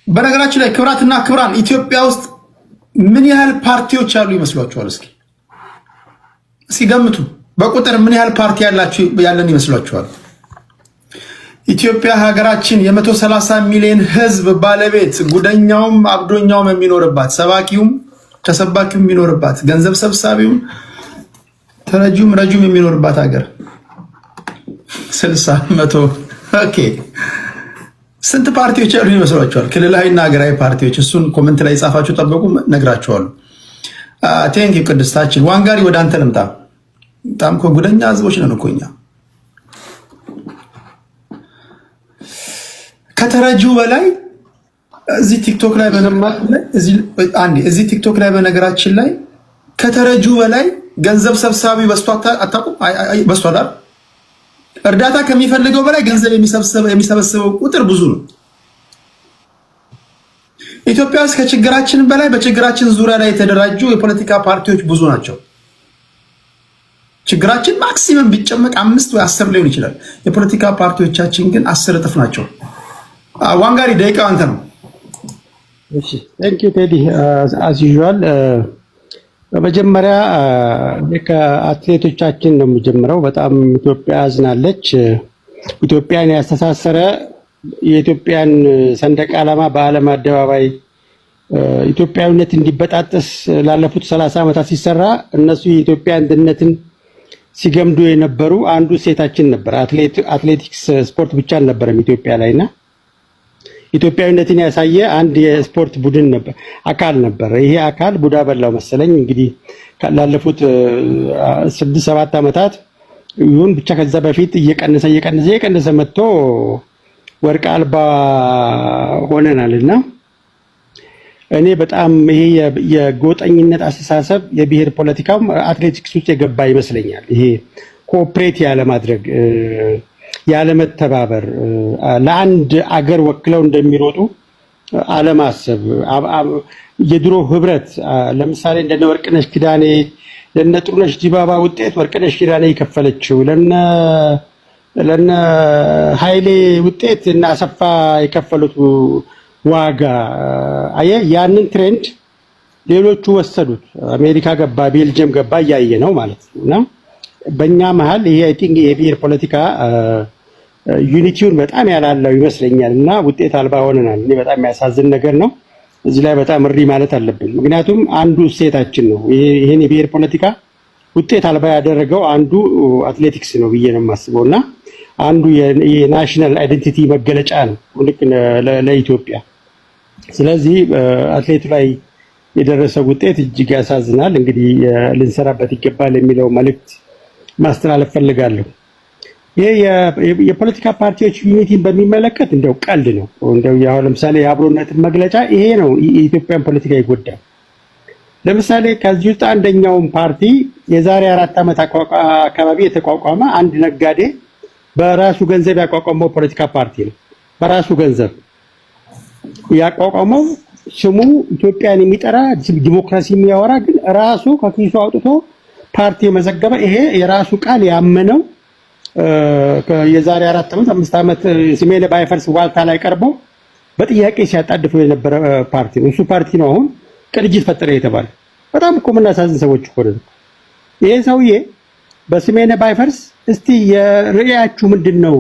በነገራችን ላይ ክብራትና ክብራን ኢትዮጵያ ውስጥ ምን ያህል ፓርቲዎች ያሉ ይመስሏችኋል? እስኪ ሲገምቱ በቁጥር ምን ያህል ፓርቲ ያለን ይመስሏችኋል? ኢትዮጵያ ሀገራችን የ130 ሚሊዮን ህዝብ ባለቤት ጉደኛውም አብዶኛውም የሚኖርባት ሰባኪውም ተሰባኪውም የሚኖርባት ገንዘብ ሰብሳቢውም ተረጁም ረጁም የሚኖርባት ሀገር 60-100 ኦኬ። ስንት ፓርቲዎች ያሉ ይመስሏችኋል? ክልላዊና ሀገራዊ ፓርቲዎች። እሱን ኮሜንት ላይ ጻፋችሁ ጠብቁ፣ ነግራችኋለሁ። ቴንክ ዩ ቅድስታችን። ዋንጋሪ ወደ አንተ ልምጣ። በጣም እኮ ጉደኛ ህዝቦች ነን እኮ እኛ። ከተረጂው በላይ እዚህ ቲክቶክ ላይ ቲክቶክ ላይ በነገራችን ላይ ከተረጂው በላይ ገንዘብ ሰብሳቢ በስቷል። እርዳታ ከሚፈልገው በላይ ገንዘብ የሚሰበስበው ቁጥር ብዙ ነው። ኢትዮጵያ ውስጥ ከችግራችን በላይ በችግራችን ዙሪያ ላይ የተደራጁ የፖለቲካ ፓርቲዎች ብዙ ናቸው። ችግራችን ማክሲመም ቢጨመቅ 5 ወይ 10 ሊሆን ይችላል። የፖለቲካ ፓርቲዎቻችን ግን 10 እጥፍ ናቸው። ዋንጋሪ ደቂቃው አንተ ነው። እሺ ቴንክ ዩ ቴዲ አስ ዩዥዋል። በመጀመሪያ ከአትሌቶቻችን ነው የምጀምረው። በጣም ኢትዮጵያ አዝናለች። ኢትዮጵያን ያስተሳሰረ የኢትዮጵያን ሰንደቅ ዓላማ በዓለም አደባባይ ኢትዮጵያዊነት እንዲበጣጠስ ላለፉት 30 ዓመታት ሲሰራ እነሱ የኢትዮጵያ አንድነትን ሲገምዱ የነበሩ አንዱ ሴታችን ነበር። አትሌቲክስ ስፖርት ብቻ አልነበረም ኢትዮጵያ ላይና ኢትዮጵያዊነትን ያሳየ አንድ የስፖርት ቡድን ነበር፣ አካል ነበር። ይሄ አካል ቡዳ በላው መሰለኝ እንግዲህ ላለፉት 6-7 ዓመታት ይሁን ብቻ ከዛ በፊት እየቀነሰ መጥቶ ወርቅ አልባ ሆነናልና እኔ በጣም ይሄ የጎጠኝነት አስተሳሰብ የብሔር ፖለቲካው አትሌቲክስ ውስጥ የገባ ይመስለኛል። ይሄ ኮኦፕሬት ያለ ማድረግ ያለ መተባበር ለአንድ አገር ወክለው እንደሚሮጡ አለማሰብ የድሮ ህብረት ለምሳሌ እንደነ ወርቅነሽ ኪዳኔ ለነ ጥሩነሽ ዲባባ ውጤት ወርቅነሽ ኪዳኔ የከፈለችው ለነ ኃይሌ ውጤት እና አሰፋ የከፈሉት ዋጋ ያንን ትሬንድ ሌሎቹ ወሰዱት። አሜሪካ ገባ፣ ቤልጅየም ገባ እያየ ነው ማለት ነውና በእኛ መሀል ይሄ አይ ቲንክ የብሔር ፖለቲካ ዩኒቲውን በጣም ያላለው ይመስለኛል እና ውጤት አልባ ሆነናል። እኔ በጣም የሚያሳዝን ነገር ነው። እዚህ ላይ በጣም እሪ ማለት አለብን። ምክንያቱም አንዱ እሴታችን ነው። ይሄን የብሔር ፖለቲካ ውጤት አልባ ያደረገው አንዱ አትሌቲክስ ነው ብዬ ነው የማስበውና አንዱ የናሽናል አይደንቲቲ መገለጫ ነው ልክ ለኢትዮጵያ። ስለዚህ አትሌቱ ላይ የደረሰው ውጤት እጅግ ያሳዝናል። እንግዲህ ልንሰራበት ይገባል የሚለው መልእክት ማስተላለፍ ፈልጋለሁ። ይሄ የፖለቲካ ፓርቲዎች ዩኒቲን በሚመለከት እንደው ቀልድ ነው። እንደው ያው ለምሳሌ የአብሮነትን መግለጫ ይሄ ነው የኢትዮጵያን ፖለቲካ ይጎዳል። ለምሳሌ ከዚህ ውስጥ አንደኛውን ፓርቲ የዛሬ 4 ዓመት አካባቢ የተቋቋመ አንድ ነጋዴ በራሱ ገንዘብ ያቋቋመው ፖለቲካ ፓርቲ ነው። በራሱ ገንዘብ ያቋቋመው ስሙ ኢትዮጵያን የሚጠራ ዲሞክራሲ የሚያወራ ግን ራሱ ከኪሱ አውጥቶ ፓርቲ የመዘገበ ይሄ የራሱ ቃል ያመነው የዛሬ 4 ዓመት 5 ዓመት ስሜነ ባይፈርስ ዋልታ ላይ ቀርቦ በጥያቄ ሲያጣድፈው የነበረ ፓርቲ ነው። እሱ ፓርቲ ነው አሁን ቅንጅት ፈጠረ የተባለ። በጣም እኮ የምናሳዝን ሰዎች እኮ ነው። ይሄ ሰውዬ በስሜነ ባይፈርስ እስቲ የራያችሁ ምንድነው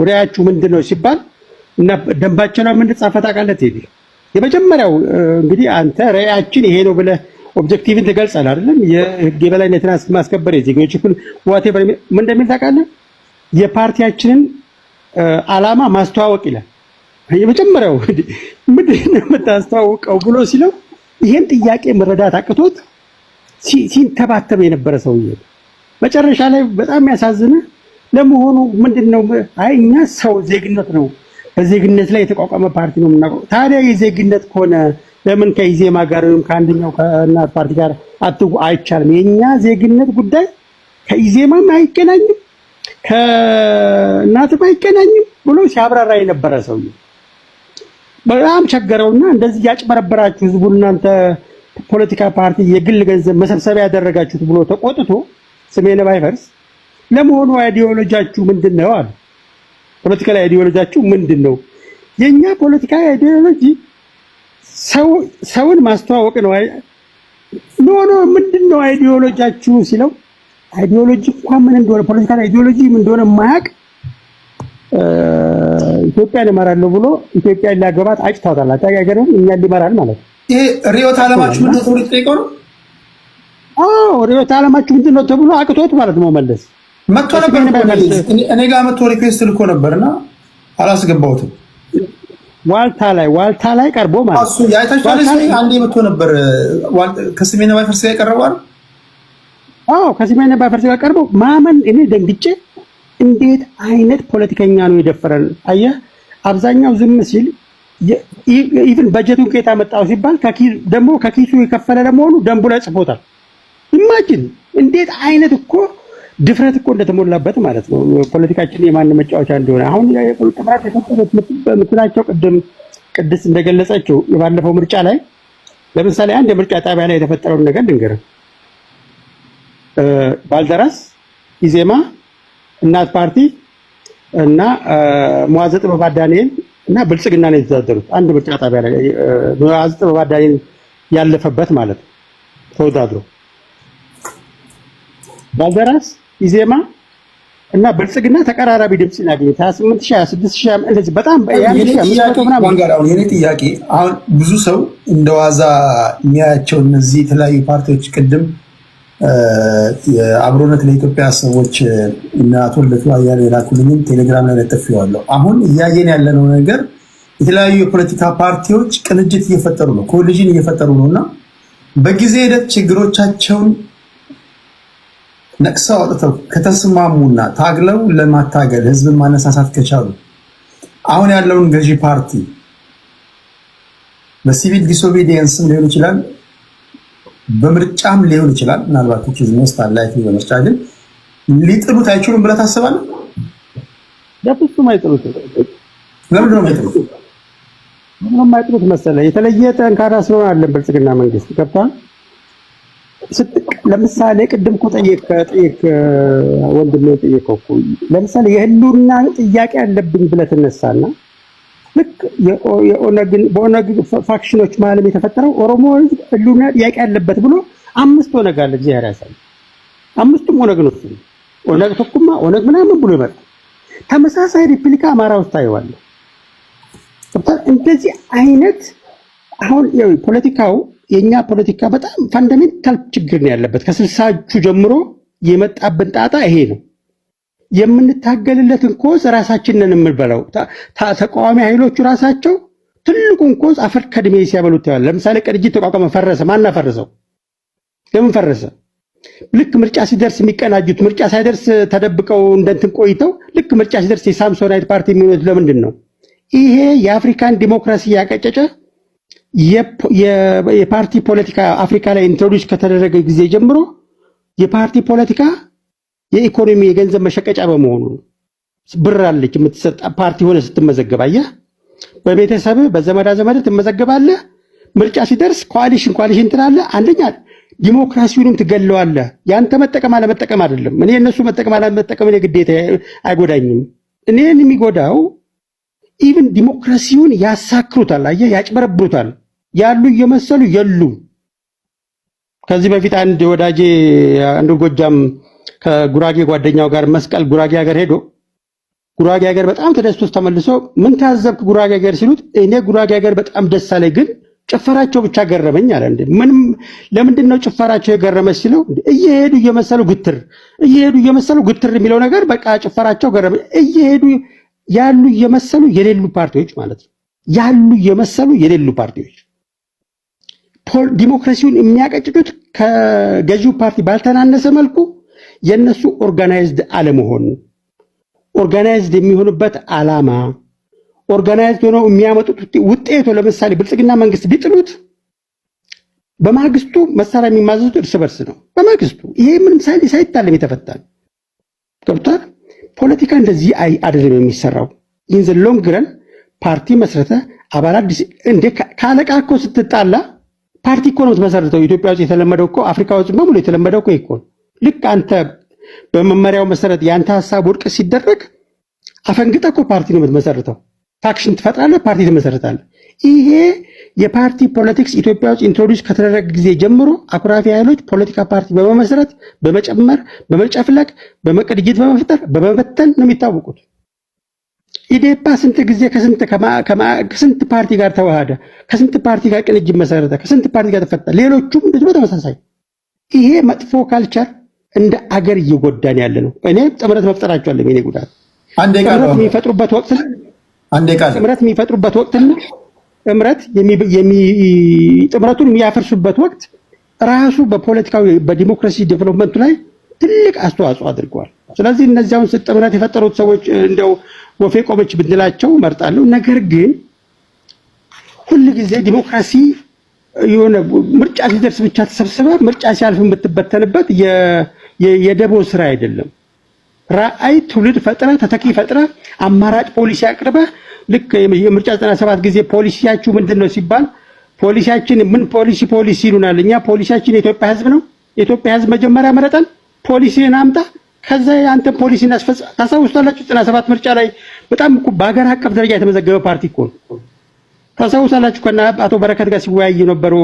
ራያችሁ ምንድነው ሲባል እና ደንባቸው ነው ምን ተጻፈ ታውቃለህ? ይሄ የመጀመሪያው እንግዲህ አንተ ራያችን ይሄ ነው ብለህ ኦብጀክቲቭን ትገልጻለህ አይደለም? የህግ የበላይነትን ማስከበር የዜጎች እኩል ዋቴቨር ምን እንደሚል ታውቃለህ? የፓርቲያችንን ዓላማ ማስተዋወቅ ይላል። የመጀመሪያው ምንድን ነው የምታስተዋውቀው ብሎ ሲለው ይሄን ጥያቄ መረዳት አቅቶት ሲንተባተብ የነበረ ሰውዬ መጨረሻ ላይ በጣም ያሳዝንህ ለመሆኑ ምንድነው? አይ እኛ ሰው ዜግነት ነው በዜግነት ላይ የተቋቋመ ፓርቲ ነው የምናውቀው። ታዲያ የዜግነት ከሆነ ለምን ከኢዜማ ጋር ወይም ከአንደኛው ከእናት ፓርቲ ጋር አይቻልም? የኛ ዜግነት ጉዳይ ከኢዜማም አይገናኝም ከእናትም አይገናኝም ብሎ ሲያብራራ የነበረ ሰውዬ በጣም ቸገረውና እንደዚህ ያጭበረበራችሁ ህዝቡን እናንተ ፖለቲካ ፓርቲ የግል ገንዘብ መሰብሰቢያ ያደረጋችሁት ብሎ ተቆጥቶ ስሜነ ባይፈርስ ለመሆኑ አይዲዮሎጂያችሁ ምንድነው አለ። ፖለቲካል አይዲዮሎጂያችሁ ምንድነው? የኛ ፖለቲካል አይዲዮሎጂ ሰውን ማስተዋወቅ ነው። ኖ ምንድነው አይዲዮሎጂያችሁ ሲለው አይዲዮሎጂ እንኳን ምን እንደሆነ ፖለቲካል አይዲዮሎጂ ምን እንደሆነ ማያቅ ኢትዮጵያን እመራለሁ ብሎ ኢትዮጵያን ሊያገባት አጭታውታል። አታጋገረው እኛን ሊመራል ማለት ነው። ይሄ ሪዮት ዓለማችሁ ምንድነው ተብሎ ተጠይቀው ነው? ሪዮት ዓለማችሁ ምንድነው ተብሎ አቅቶት ማለት ነው መለስ መጥቶ ነበር። እኔ ጋር መጥቶ ሪኩዌስት ልኮ ነበርና አላስገባሁትም። ዋልታ ላይ ቀርቦ ማለት እሱ ያይታችኋል። አንዴ መጥቶ ነበር ከስሜነ ባይፈርስ ጋር ቀርቦ አይደል? ከስሜነ ባይፈርስ ጋር ቀርቦ ማመን እኔ ደንግጬ እንዴት አይነት ፖለቲከኛ ነው የደፈረን? አየህ አብዛኛው ዝም ሲል ኢቭን በጀቱን ከየት አመጣው ሲባል ደግሞ ከኪሱ የከፈለ ለመሆኑ ደንቡ ላይ ጽፎታል። ኢማጂን እንዴት አይነት እኮ ድፍረት እኮ እንደተሞላበት ማለት ነው። ፖለቲካችን የማን መጫወቻ እንደሆነ አሁን የጥምራት የተፈጠሩት ምትላቸው ቅድስት እንደገለጸችው የባለፈው ምርጫ ላይ ለምሳሌ አንድ የምርጫ ጣቢያ ላይ የተፈጠረውን ነገር ልንገርህ። ባልደራስ፣ ኢዜማ፣ እናት ፓርቲ እና መዋዘ ጥበባት ዳንኤል እና ብልጽግና ነው የተወዳደሩት። አንድ ምርጫ ጣቢያ ላይ መዋዘ ጥበባት ዳንኤል ያለፈበት ማለት ነው ተወዳድሮ ባልደራስ፣ ኢዜማ እና ብልጽግና ተቀራራቢ ድምጽ ያገኙት 28000 26000 እንደዚህ በጣም የኔ ጥያቄ አሁን ብዙ ሰው እንደዋዛ የሚያያቸው እነዚህ የተለያዩ ፓርቲዎች ቅድም የአብሮነት ለኢትዮጵያ ሰዎች እና አቶ ልደቱ አያሌው የላኩልኝን ቴሌግራም ላይ ለጥፌዋለሁ። አሁን እያየን ያለነው ነገር የተለያዩ የፖለቲካ ፓርቲዎች ቅንጅት እየፈጠሩ ነው፣ ኮሊዥን እየፈጠሩ ነውና በጊዜ ሂደት ችግሮቻቸውን ነቅሰው አውጥተው ከተስማሙና ታግለው ለማታገል ህዝብን ማነሳሳት ከቻሉ አሁን ያለውን ገዢ ፓርቲ በሲቪል ዲስኦቢዲየንስም ሊሆን ይችላል፣ በምርጫም ሊሆን ይችላል። ምናልባት ሞስት አላይክ በምርጫ ግን ሊጥሉት አይችሉም ብለህ ታስባለህ? በፍጹም አይጥሉትም። ለምንድን ነው የማይጥሉት? ምንም የማይጥሉት መሰለህ? የተለየ ጠንካራ ስለሆነ አይደለም ብልጽግና መንግስት ገብቷል። ለምሳሌ ቅድም እኮ ጠየቅ ወንድሜ ጠየቀው እኮ ለምሳሌ የህልውና ጥያቄ አለብኝ ብለህ ትነሳና ልክ በኦነግ ፋክሽኖች መሀልም የተፈጠረው ኦሮሞ ህልውና ጥያቄ አለበት ብሎ 5 ኦነግ አለ እግዚአብሔር ያሳይ። 5ቱም ኦነግ ነው። ኦነግ ተኩማ ኦነግ ምናምን ብሎ ይመጣ ተመሳሳይ ሪፕሊካ አማራ ውስጥ ታየዋለህ። እንደዚህ አይነት አሁን ፖለቲካው የኛ ፖለቲካ በጣም ፋንዳሜንታል ችግር ነው ያለበት። ከ60ዎቹ ጀምሮ የመጣብን ጣጣ ይሄ ነው። የምንታገልለትን ኮዝ ራሳችንን የምንበላው ተቃዋሚ ኃይሎቹ ራሳቸው ትልቁን ኮዝ አፈር ከድሜ ሲያበሉት ያለ። ለምሳሌ ቅንጅት ተቋቋመ፣ ፈረሰ። ማን አፈረሰው? ለምን ፈረሰ? ልክ ምርጫ ሲደርስ የሚቀናጁት ምርጫ ሳይደርስ ተደብቀው እንደንትን ቆይተው ልክ ምርጫ ሲደርስ የሳምሶናይት ፓርቲ የሚሆኑት ለምንድን ነው? ይሄ የአፍሪካን ዲሞክራሲ ያቀጨጨ የፓርቲ ፖለቲካ አፍሪካ ላይ ኢንትሮዲዩስ ከተደረገ ጊዜ ጀምሮ የፓርቲ ፖለቲካ የኢኮኖሚ የገንዘብ መሸቀጫ በመሆኑ ብር አለች የምትሰጥ ፓርቲ ሆነ ስትመዘገብ አየህ። በቤተሰብ በዘመዳ ዘመድ ትመዘገባለህ። ምርጫ ሲደርስ ኮአሊሽን ትላለህ። አንደኛ ዲሞክራሲውንም ትገለዋለህ። ያንተ መጠቀም አለመጠቀም አይደለም። እኔ እነሱ መጠቀም አለመጠቀም እኔ ግዴታ አይጎዳኝም። እኔን የሚጎዳው ኢቭን ዲሞክራሲውን ያሳክሩታል፣ አየህ፣ ያጭበረብሩታል። ያሉ እየመሰሉ የሉ። ከዚህ በፊት አንድ ወዳጄ አንድ ጎጃም ከጉራጌ ጓደኛው ጋር መስቀል ጉራጌ ሀገር ሄዶ ጉራጌ ሀገር በጣም ተደስቶ ተመልሶ ምን ታዘብክ ጉራጌ ሀገር ሲሉት እኔ ጉራጌ ሀገር በጣም ደስ አለኝ፣ ግን ጭፈራቸው ብቻ ገረመኝ አለ። እንዴ ምንም ለምንድን ነው ጭፈራቸው የገረመኝ ሲለው እየሄዱ እየመሰሉ ግትር የሚለው ነገር በቃ ጭፈራቸው ገረመኝ። እየሄዱ ያሉ እየመሰሉ የሌሉ ፓርቲዎች ማለት ነው። ያሉ እየመሰሉ የሌሉ ፓርቲዎች ዲሞክራሲውን የሚያቀጭጩት ከገዢው ፓርቲ ባልተናነሰ መልኩ የነሱ ኦርጋናይዝድ አለመሆን፣ ኦርጋናይዝድ የሚሆኑበት አላማ፣ ኦርጋናይዝድ ሆነው የሚያመጡት ውጤቱ ለምሳሌ ብልጽግና መንግስት ቢጥሉት በማግስቱ መሳሪያ የሚማዘዙት እርስ በርስ ነው። በማግስቱ ይሄ ምንም ሳይታለም የተፈታል። ገብቷል። ፖለቲካ እንደዚህ አይደለም የሚሰራው። ኢን ዘ ሎንግ ረን ፓርቲ መስረተ አባላት እንደ ካለቃ እኮ ስትጣላ ፓርቲ እኮ ነው የምትመሰርተው። ኢትዮጵያ ውስጥ የተለመደው እኮ አፍሪካ ውስጥ በሙሉ የተለመደው እኮ ይኮን ልክ አንተ በመመሪያው መሰረት ያንተ ሐሳብ ውድቅ ሲደረግ አፈንግጠ እኮ ፓርቲ ነው የምትመሰርተው። ፋክሽን ትፈጥራለህ፣ ፓርቲ ትመሰርታለህ። ይሄ የፓርቲ ፖለቲክስ ኢትዮጵያ ውስጥ ኢንትሮዲዩስ ከተደረገ ጊዜ ጀምሮ አኩራፊ ኃይሎች ፖለቲካ ፓርቲ በመመስረት በመጨመር በመጨፍለቅ በመቅድጅት በመፍጠር በመበተን ነው የሚታወቁት። ኢዴፓ ስንት ጊዜ ከስንት ፓርቲ ጋር ተዋሃደ፣ ከስንት ፓርቲ ጋር ቅንጅት መሰረተ፣ ከስንት ፓርቲ ጋር ተፈታ። ሌሎቹም እንደዚህ ተመሳሳይ። ይሄ መጥፎ ካልቸር እንደ አገር እየጎዳን ያለ ነው። እኔ ጥምረት መፍጠራቸው አለ የኔ ጉዳት ጥምረት የሚፈጥሩበት ወቅትና ጥምረቱን የሚያፈርሱበት ወቅት ራሱ በፖለቲካዊ በዲሞክራሲ ዴቨሎፕመንቱ ላይ ትልቅ አስተዋጽኦ አድርገዋል። ስለዚህ እነዚያውን ጥምረት የፈጠሩት ሰዎች እንደው ወፌ ቆመች ብንላቸው መርጣለሁ። ነገር ግን ሁሉ ጊዜ ዲሞክራሲ የሆነ ምርጫ ሲደርስ ብቻ ተሰብስበ ምርጫ ሲያልፍ የምትበተንበት የደቦ ስራ አይደለም። ራዕይ ትውልድ ፈጥረ ተተኪ ፈጥረ አማራጭ ፖሊሲ አቅርበ ልክ የምርጫ 97 ጊዜ ፖሊሲያችሁ ምንድነው ሲባል ፖሊሲያችን ምን ፖሊሲ ይሉናል። እኛ ፖሊሲያችን የኢትዮጵያ ሕዝብ ነው። የኢትዮጵያ ሕዝብ መጀመሪያ መረጠን ፖሊሲን አምጣ፣ ከዛ ያንተ ፖሊሲ እናስፈጽም። ታሳውሳላችሁ 97 ምርጫ ላይ በጣም በአገር አቀፍ ደረጃ የተመዘገበ ፓርቲ እኮ ነው። ታሳውሳላችሁ ከና አቶ በረከት ጋር ሲወያይ የነበረው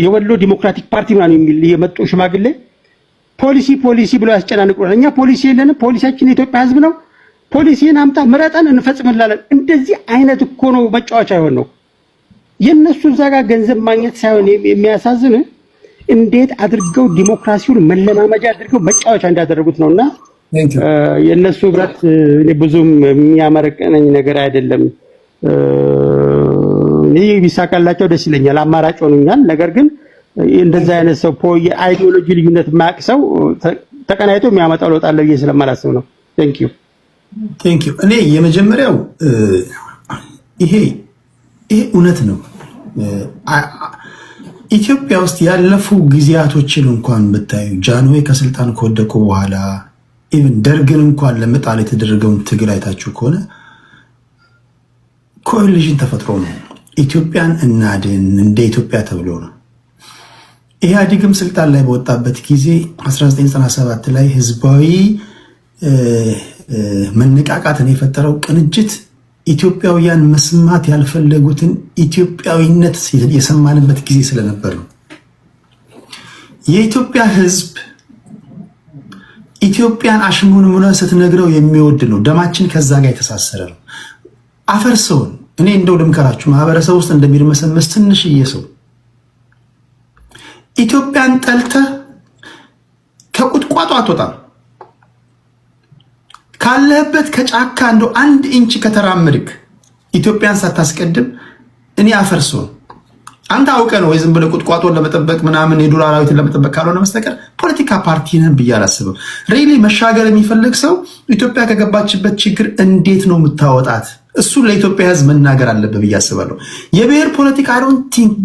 የወሎ ዲሞክራቲክ ፓርቲ ነው የሚል የመጡ ሽማግሌ ፖሊሲ ብሎ ያስጨናንቁናል። እኛ ፖሊሲ የለንም፣ ፖሊሲያችን የኢትዮጵያ ሕዝብ ነው። ፖሊሲን አምጣ ምረጠን እንፈጽምላለን። እንደዚህ አይነት እኮ ነው መጫወቻ ይሆን ነው። የነሱ እዛ ጋር ገንዘብ ማግኘት ሳይሆን የሚያሳዝን እንዴት አድርገው ዲሞክራሲውን መለማመጃ አድርገው መጫወቻ እንዳደረጉት ነውና የነሱ ህብረት ብዙም የሚያመረቀነኝ ነገር አይደለም። ይህ ቢሳካላቸው ደስ ይለኛል፣ አማራጭ ሆኑኛል። ነገር ግን እንደዛ አይነት ሰው የአይዲዮሎጂ ልዩነት የማያውቅ ሰው ተቀናይቶ የሚያመጣው ለውጥ አለ ብዬ ስለማላስብ ነው። ቴንክ ዩ። እኔ የመጀመሪያው ይሄ እውነት ነው። ኢትዮጵያ ውስጥ ያለፉ ጊዜያቶችን እንኳን ብታዩ ጃንሆይ ከስልጣን ከወደቁ በኋላ ኢቭን ደርግን እንኳን ለመጣል የተደረገውን ትግል አይታችሁ ከሆነ ኮሊዥን ተፈጥሮ ነው። ኢትዮጵያን እናድን እንደ ኢትዮጵያ ተብሎ ነው። ኢህአዴግም ስልጣን ላይ በወጣበት ጊዜ 1997 ላይ ህዝባዊ መነቃቃትን የፈጠረው ቅንጅት ኢትዮጵያውያን መስማት ያልፈለጉትን ኢትዮጵያዊነት የሰማንበት ጊዜ ስለነበር ነው። የኢትዮጵያ ህዝብ ኢትዮጵያን አሽሙንሙን ስትነግረው የሚወድ ነው። ደማችን ከዛ ጋር የተሳሰረ ነው። አፈርሰውን እኔ እንደው ልምከራችሁ ማህበረሰብ ውስጥ እንደሚርመሰመስ ትንሽዬ ሰው ኢትዮጵያን ጠልተ ከቁጥቋጦ አትወጣም። ካለህበት ከጫካ እንደው 1 ኢንች ከተራመድክ ኢትዮጵያን ሳታስቀድም እኔ አፈርሰውን አንተ አውቀህ ነው ወይ ዝም ብለህ ቁጥቋጦን ለመጠበቅ ምናምን የዱር አራዊትን ለመጠበቅ ካልሆነ በስተቀር ፖለቲካ ፓርቲ ነን ብዬ አላስብም። ሪሊ መሻገር የሚፈልግ ሰው ኢትዮጵያ ከገባችበት ችግር እንዴት ነው የምታወጣት? እሱ ለኢትዮጵያ ህዝብ መናገር አለበት ብዬ አስባለሁ። የብሔር ፖለቲካ አይ ዶንት ቲንክ